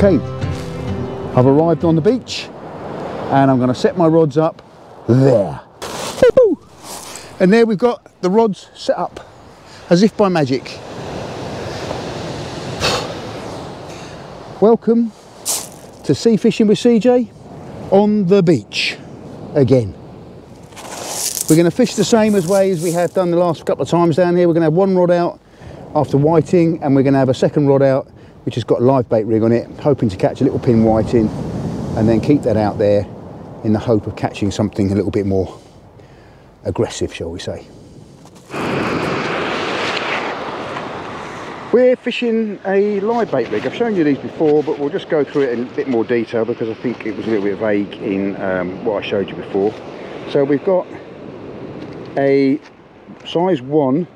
Okay, I've arrived on the beach and I'm going to set my rods up there. And there we've got the rods set up as if by magic. Welcome to Sea Fishing with CJ on the beach again. We're going to fish the same way as we have done the last couple of times down here. We're going to have one rod out after whiting, and we're going to have a second rod out which has got a live bait rig on it, hoping to catch a little pin whiting, and then keep that out there in the hope of catching something a little bit more aggressive, shall we say. We're fishing a live bait rig. I've shown you these before, but we'll just go through it in a bit more detail because I think it was a little bit vague in what I showed you before. So we've got a size 1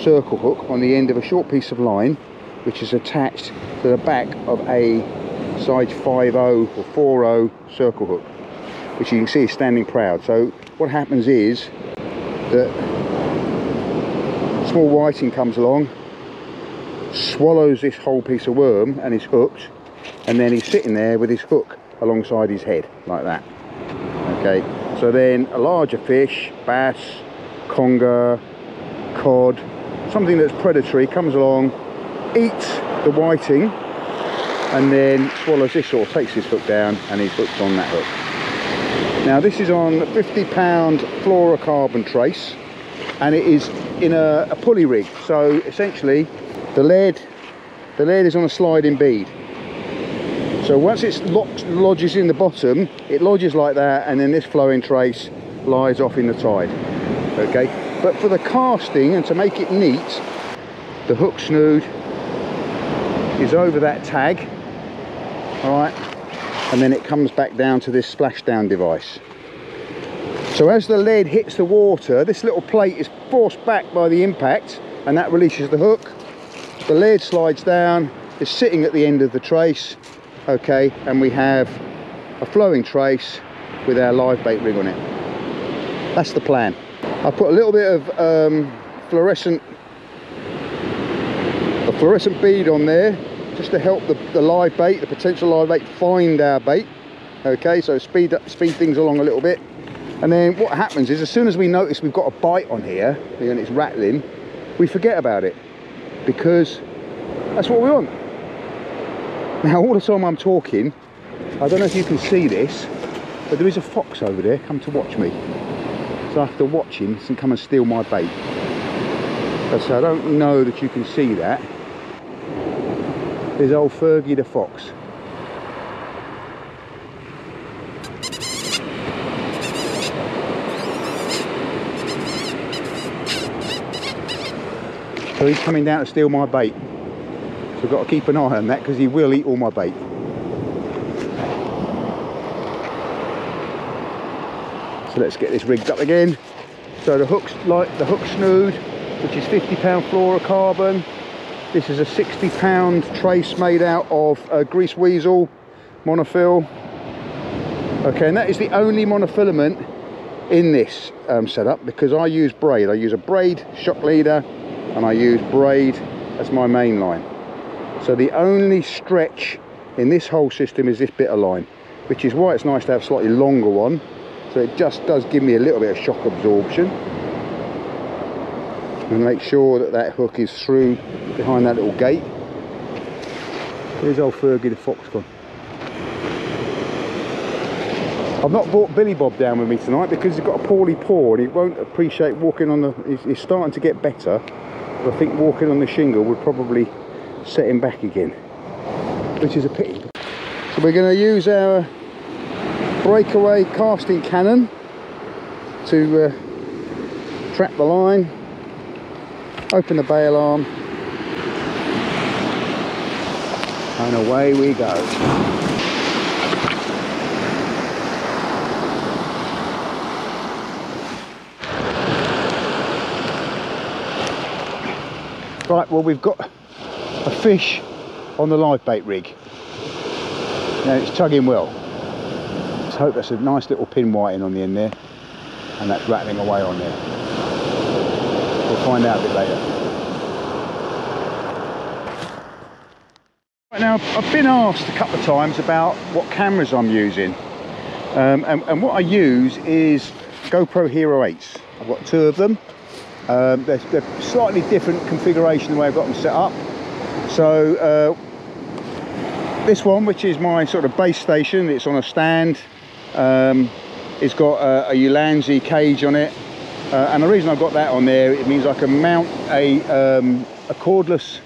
circle hook on the end of a short piece of line, which is attached to the back of a size 5.0 or 4.0 circle hook, which you can see is standing proud. So what happens is that small whiting comes along, swallows this whole piece of worm and is hooked, and then he's sitting there with his hook alongside his head like that. Okay, so then a larger fish, bass, conger, cod, something that's predatory comes along, eats the whiting, and then swallows this or takes his hook down and he's hooked on that hook. Now this is on a 50-pound fluorocarbon trace, and it is in a pulley rig. So essentially the lead is on a sliding bead. So once it lodges in the bottom, it lodges like that, and then this flowing trace lies off in the tide. Okay, but for the casting and to make it neat, the hook snood is over that tag, all right, and then it comes back down to this splashdown device. So as the lead hits the water, this little plate is forced back by the impact, and that releases the hook. The lead slides down, is sitting at the end of the trace, okay, and we have a flowing trace with our live bait rig on it. That's the plan. I put a little bit of fluorescent bead on there just to help the live bait, the potential live bait, find our bait. Okay, so speed things along a little bit. And then what happens is, as soon as we notice we've got a bite on here and it's rattling, we forget about it, because that's what we want. Now all the time I'm talking, I don't know if you can see this, but there is a fox over there come to watch me. So I have to watch him and come and steal my bait. So I don't know that you can see that. There's old Fergie the fox. So he's coming down to steal my bait. So I've got to keep an eye on that, because he will eat all my bait. So let's get this rigged up again. So the hook's like the hook snood, which is 50-pound fluorocarbon. This is a 60-pound trace made out of grease weasel monofill. Okay, and that is the only monofilament in this setup, because I use braid. I use a braid shock leader, and I use braid as my main line. So the only stretch in this whole system is this bit of line, which is why it's nice to have a slightly longer one. So it just does give me a little bit of shock absorption. And make sure that that hook is through behind that little gate. There's old Fergie the fox gone. I've not brought Billy Bob down with me tonight because he's got a poorly paw and he won't appreciate walking on the... He's starting to get better, but I think walking on the shingle would probably set him back again, which is a pity. So we're going to use our breakaway casting cannon to trap the line, open the bail arm, and away we go. Right, well, we've got a fish on the live bait rig. Now it's tugging well. Let's hope that's a nice little pin whiting on the end there, and that's rattling away on there. We'll find out a bit later. Right, now I've been asked a couple of times about what cameras I'm using, and what I use is GoPro Hero 8s. I've got 2 of them. They're slightly different configuration the way I've got them set up. So this one, which is my sort of base station, it's on a stand. It's got a Ulanzi cage on it, and the reason I've got that on there, it means I can mount a cordless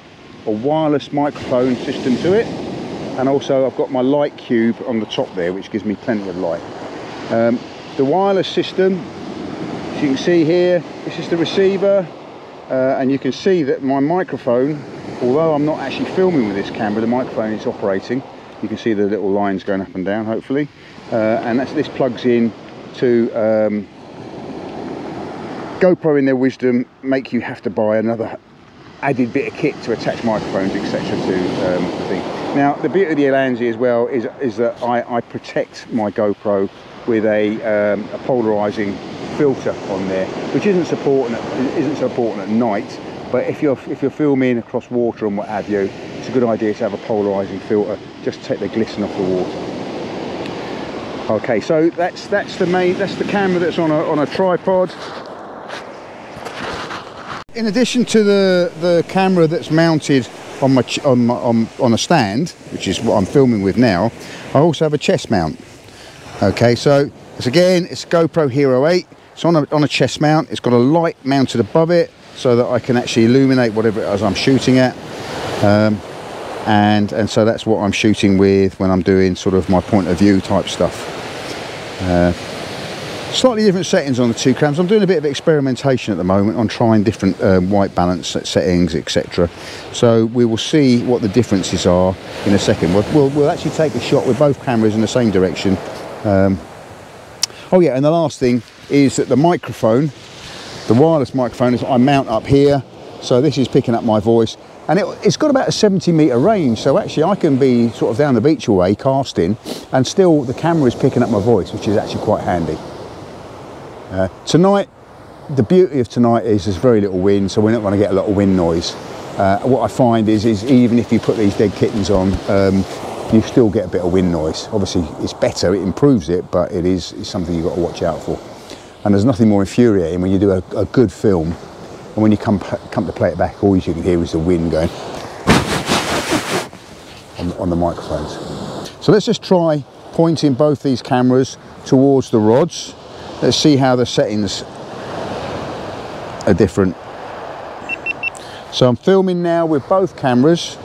or wireless microphone system to it, and also I've got my light cube on the top there, which gives me plenty of light. The wireless system, as you can see here, this is the receiver, and you can see that my microphone, although I'm not actually filming with this camera, the microphone is operating. You can see the little lines going up and down, hopefully, and this plugs in to GoPro, in their wisdom, make you have to buy another added bit of kit to attach microphones, etc. to the thing. Now, the beauty of the Ulanzi as well is that I protect my GoPro with a polarizing filter on there, which isn't so important at night. But if you're filming across water and what have you, it's a good idea to have a polarizing filter just to take the glisten off the water. Okay, so that's the camera that's on a tripod. In addition to the camera that's mounted on a stand, which is what I'm filming with now, I also have a chest mount. Okay, so it's a GoPro Hero 8. It's on a chest mount. It's got a light mounted above it so that I can actually illuminate whatever it is I'm shooting at, and so that's what I'm shooting with when I'm doing sort of my point of view type stuff. Slightly different settings on the 2 cams. I'm doing a bit of experimentation at the moment on trying different white balance settings, etc. So we will see what the differences are in a second. We'll actually take a shot with both cameras in the same direction. Oh yeah, and the last thing is that the microphone, the wireless microphone, is I mount up here. So this is picking up my voice, and it's got about a 70-metre range. So actually I can be sort of down the beach away casting, and still the camera is picking up my voice, which is actually quite handy. Tonight, the beauty of tonight is there's very little wind, so we're not going to get a lot of wind noise. What I find is even if you put these dead kittens on, you still get a bit of wind noise. Obviously it's better, it improves it, but it's something you've got to watch out for. And there's nothing more infuriating when you do a good film, and when you come to play it back, all you can hear is the wind going on the microphones. So let's just try pointing both these cameras towards the rods. Let's see how the settings are different. So I'm filming now with both cameras,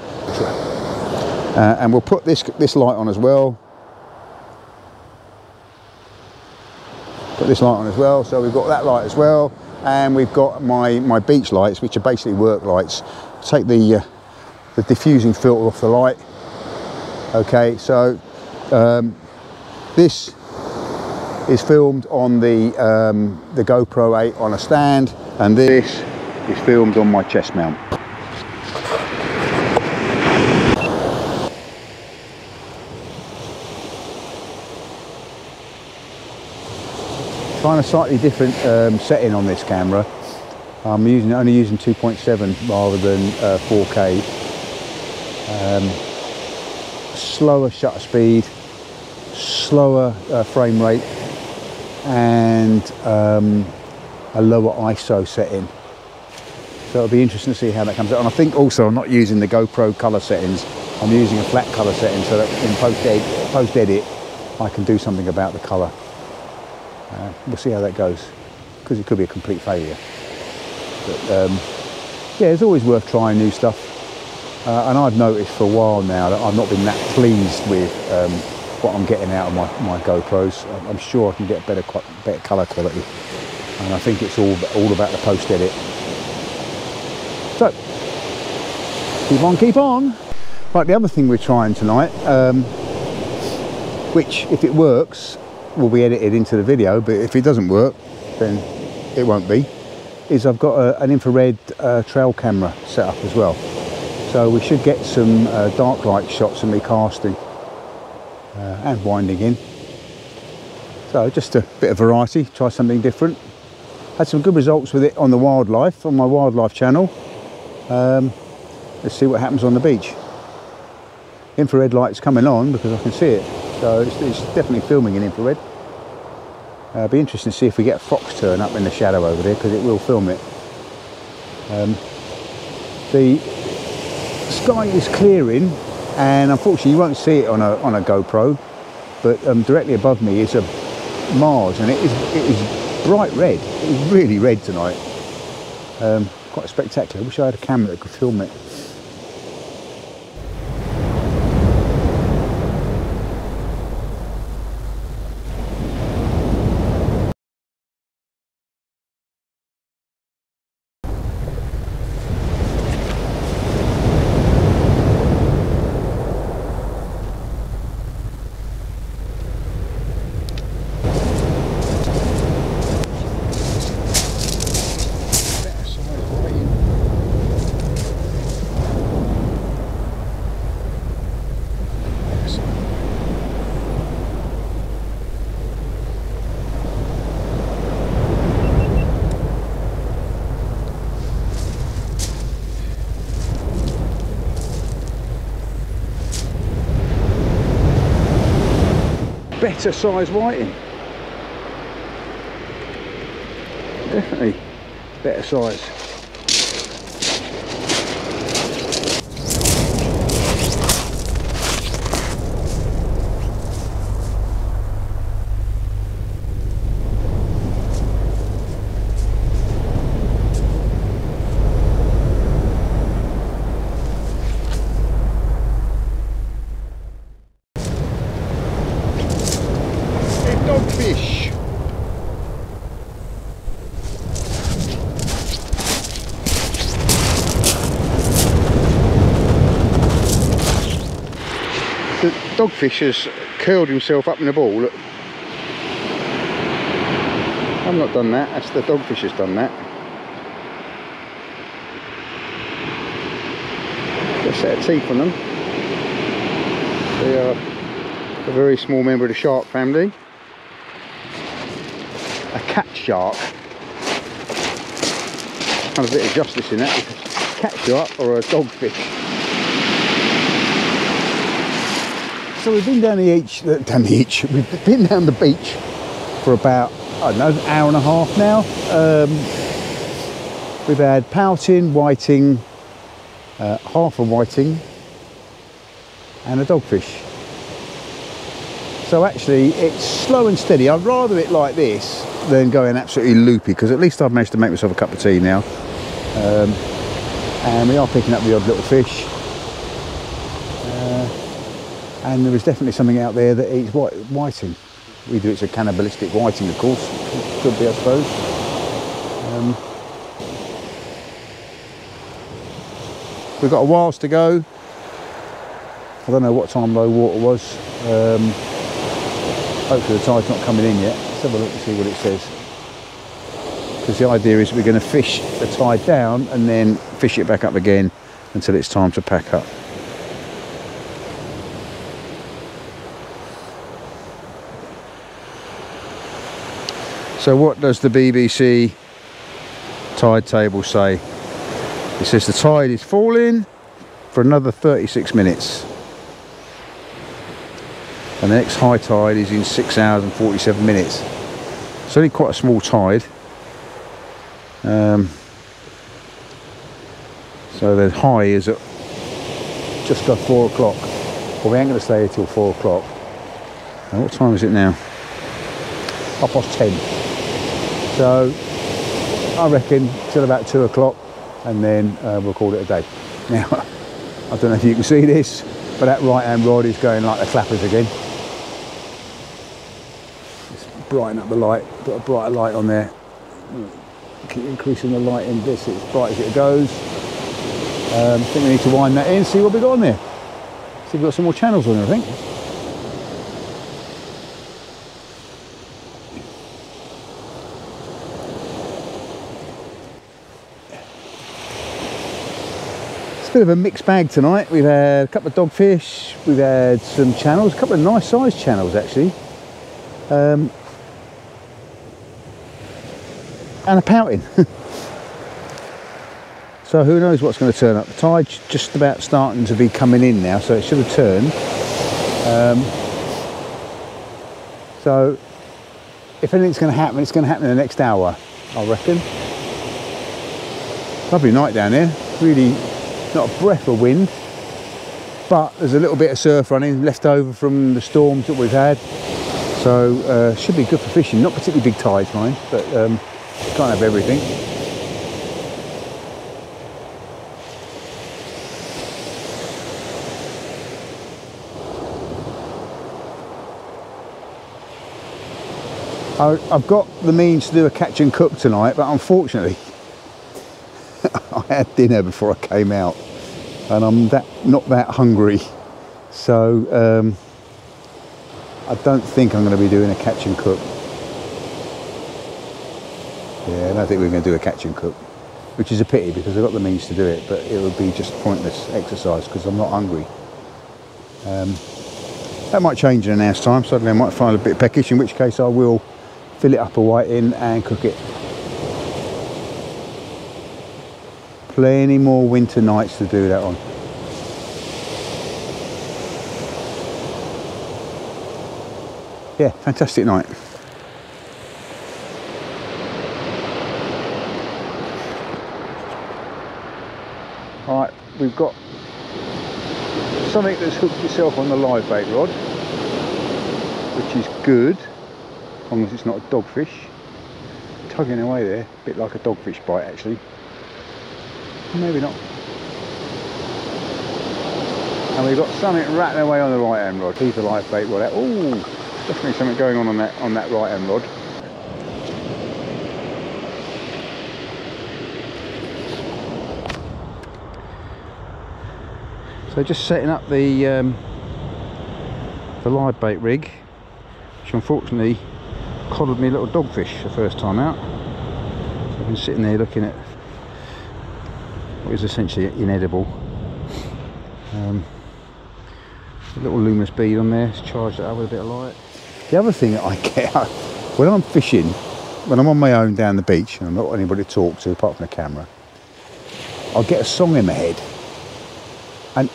and we'll put this light on as well. Put this light on as well. So we've got that light as well, and we've got my beach lights, which are basically work lights. Take the diffusing filter off the light. Okay, so this is filmed on the GoPro 8 on a stand, and this is filmed on my chest mount. Trying a slightly different setting on this camera. I'm only using 2.7 rather than 4K. Slower shutter speed, slower frame rate, and a lower ISO setting. So it'll be interesting to see how that comes out. And I think also I'm not using the GoPro colour settings. I'm using a flat colour setting so that in post edit I can do something about the colour. We'll see how that goes, because it could be a complete failure. But yeah, it's always worth trying new stuff. And I've noticed for a while now that I've not been that pleased with what I'm getting out of my GoPros. I'm sure I can get better colour quality, and I think it's all about the post edit. So keep on. Right, the other thing we're trying tonight, which if it works will be edited into the video, but if it doesn't work then it won't be, is I've got an infrared trail camera set up as well. So we should get some dark light shots of me casting and winding in. So just a bit of variety, try something different. Had some good results with it on my wildlife channel. Let's see what happens on the beach. infrared light's coming on because I can see it, so it's definitely filming in infrared. It'll be interesting to see if we get a fox turn up in the shadow over there, because it will film it. The sky is clearing, and unfortunately you won't see it on a GoPro, but directly above me is a Mars, and it is bright red. It is really red tonight. Quite spectacular. I wish I had a camera that could film it. Better size whiting, definitely better size. Dogfish. The dogfish has curled himself up in a ball. Look. I've not done that, that's the dogfish has done that. Got a set of teeth on them. They are a very small member of the shark family. A cat shark. Kind of a bit of justice in that. A cat shark or a dogfish. So we've been down the beach. We've been down the beach for about, I don't know, an hour and a half now. We've had pouting, whiting, half a whiting, and a dogfish. So actually it's slow and steady. I'd rather it like this than going absolutely loopy, because at least I've managed to make myself a cup of tea now. And we are picking up the odd little fish. And there is definitely something out there that eats whiting. It's a cannibalistic whiting, of course. Could be, I suppose. We've got a whiles to go. I don't know what time low water was. Hopefully the tide's not coming in yet. Let's have a look and see what it says. Because the idea is we're going to fish the tide down and then fish it back up again until it's time to pack up. So what does the BBC tide table say? It says the tide is falling for another 36 minutes. And the next high tide is in 6 hours and 47 minutes. It's only quite a small tide. So the high is at just got 4 o'clock. Well, we ain't going to stay here till 4 o'clock. And what time is it now? 10:30. So I reckon till about 2 o'clock, and then we'll call it a day. Now, I don't know if you can see this, but that right hand rod is going like the clappers again. Brighten up the light, put a brighter light on there. Keep increasing the light in this, it's bright as it goes. I think we need to wind that in, see what we got on there. See if we've got some more channels on there, I think. It's a bit of a mixed bag tonight. We've had a couple of dogfish, we've had some channels, a couple of nice sized channels actually. And a pouting. So who knows what's going to turn up. The tide's just about starting to be coming in now, so it should have turned. So if anything's going to happen, it's going to happen in the next hour, I reckon. Lovely night down here. Really not a breath of wind, but there's a little bit of surf running left over from the storms that we've had. So should be good for fishing. Not particularly big tides, mind, but can't have everything. I've got the means to do a catch and cook tonight, but unfortunately I had dinner before I came out and I'm not that hungry, so I don't think I'm going to be doing a catch and cook. Yeah, I don't think we're going to do a catch and cook, which is a pity because I've got the means to do it, but it would be just pointless exercise because I'm not hungry. That might change in an hour's time. Suddenly I might find a bit peckish, in which case I will fill it up a whiting and cook it. Plenty more winter nights to do that on. Yeah, fantastic night. Alright, we've got something that's hooked itself on the live bait rod, which is good, as long as it's not a dogfish. Tugging away there, a bit like a dogfish bite actually. Maybe not. And we've got something rattling away on the right hand rod. Leave the live bait rod out. Ooh, definitely something going on that right hand rod. So just setting up the live bait rig, which unfortunately collared me a little dogfish the first time out. So I've been sitting there looking at what is essentially inedible. A little luminous bead on there, it's charged it up with a bit of light. The other thing that I get when I'm fishing, when I'm on my own down the beach and I've not got anybody to talk to apart from the camera, I'll get a song in my head and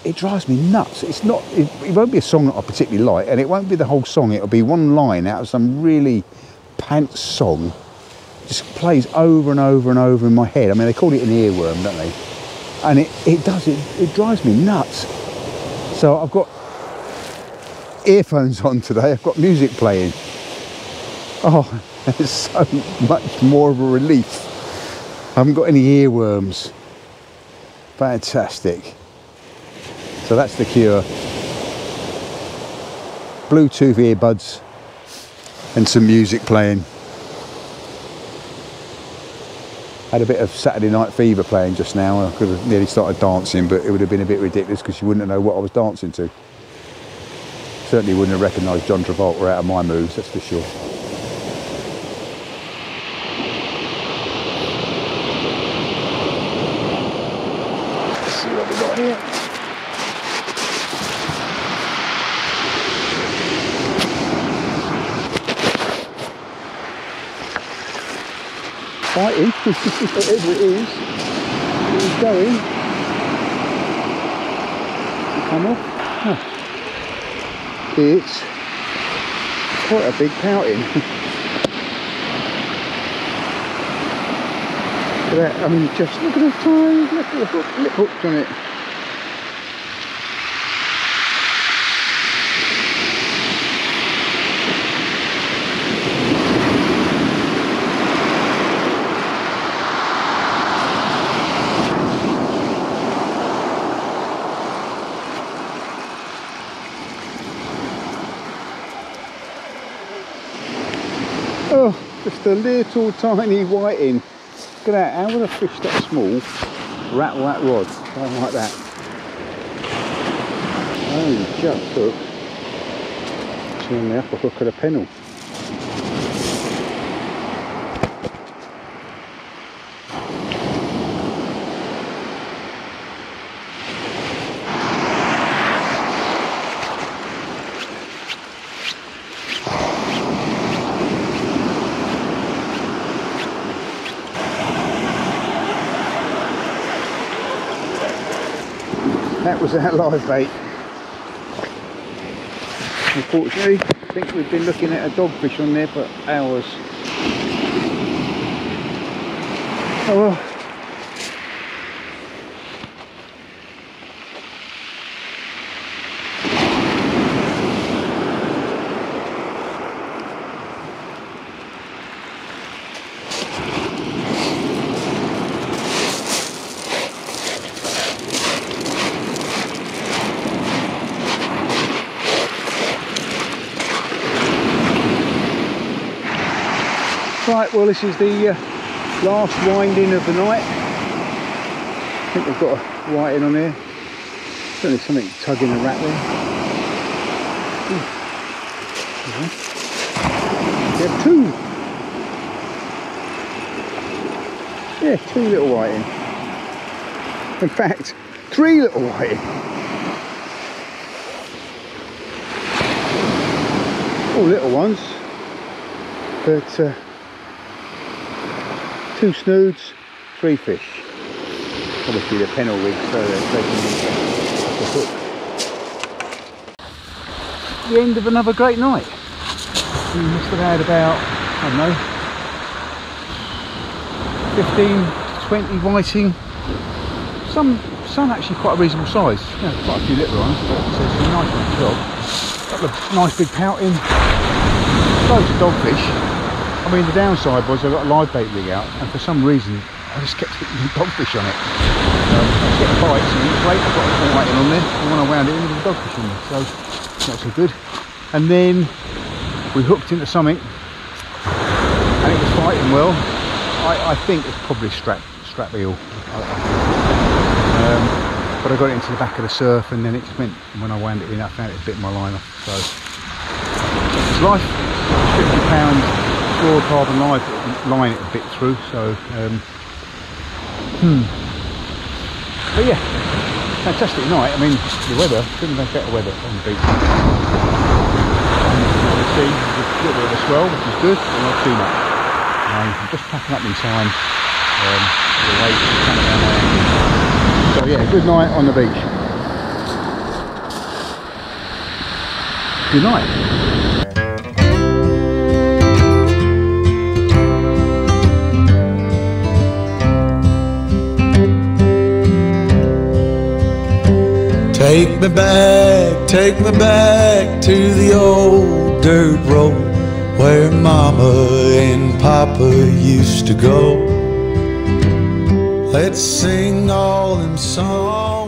it drives me nuts. It's not, it won't be a song that I particularly like, and it won't be the whole song. It'll be one line out of some really pants song, just plays over and over and over in my head. I mean, they call it an earworm, don't they? And it drives me nuts. So I've got earphones on today. I've got music playing. Oh, it's so much more of a relief. I haven't got any earworms. Fantastic. So that's the cure. Bluetooth earbuds and some music playing. Had a bit of Saturday Night Fever playing just now. I could have nearly started dancing, but it would have been a bit ridiculous because you wouldn't know what I was dancing to. Certainly wouldn't have recognised John Travolta out of my moves, that's for sure. Let's see what we got here. Fighting, whatever it is going. Come off. Huh. It's quite a big pouting. Look at that, I mean, just look at the tiny little lip hooks on it. Oh, just a little tiny whiting. Look at that, how would a fish that small rattle that rod? Something like that. Oh, just hook. It's on the upper hook of the pennel. that was our live bait. Unfortunately, I think we've been looking at a dogfish on there for hours. Oh well. Right, well this is the last winding of the night. I think we've got a whiting on there. Certainly something tugging and rattling. We have two. Yeah, two little whiting. In fact, three little whiting. All little ones, but two snoods, three fish. Obviously they're pennel rigs, so they're taking the hook. The end of another great night. We must have had about, I don't know, 15 to 20 whiting. Some actually quite a reasonable size. You know, quite a few little ones, but it's a nice little job. Got a nice big pouting. Loads of dogfish. I mean, the downside was I got a live bait rig out, and for some reason I just kept hitting dogfish on it. I was getting bites, and it was great. I got a little whiting on there, and when I wound it in, there was a dogfish in there, so not so good. And then we hooked into something, and it was fighting well. I think it's probably strap eel. But I got it into the back of the surf, and then it just went. When I wound it in, I found it bit my line off. So it's life. £50. Fluorocarbon line it a bit through, so but yeah, fantastic night. I mean, the weather couldn't have better weather on the beach. The sea, a little bit of a swell, which is good, but not too much. I'm just packing up in time. The waves are coming down my ankle. So yeah, good night on the beach. Good night. Take me back to the old dirt road where Mama and Papa used to go. Let's sing all them songs